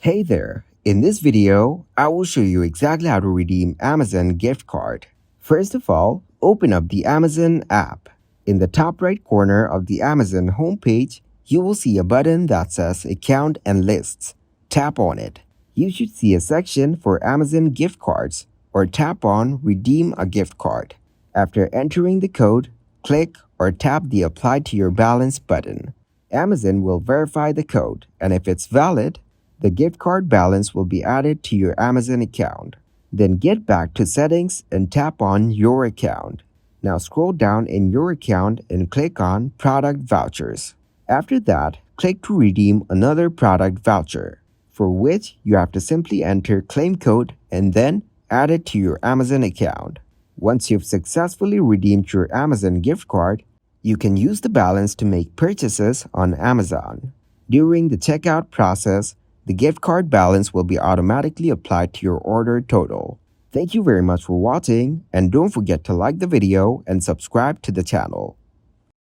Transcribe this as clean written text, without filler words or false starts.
Hey there! In this video, I will show you exactly how to redeem Amazon gift card. First of all, open up the Amazon app. In the top right corner of the Amazon homepage, you will see a button that says Account and Lists. Tap on it. You should see a section for Amazon gift cards, or tap on Redeem a gift card. After entering the code, click or tap the Apply to your balance button. Amazon will verify the code, and if it's valid, the gift card balance will be added to your Amazon account. Then get back to Settings and tap on Your Account. Now scroll down in Your Account and click on Product Vouchers. After that, click to redeem another product voucher, for which you have to simply enter claim code and then add it to your Amazon account. Once you've successfully redeemed your Amazon gift card, you can use the balance to make purchases on Amazon. During the checkout process, the gift card balance will be automatically applied to your order total. Thank you very much for watching, and don't forget to like the video and subscribe to the channel.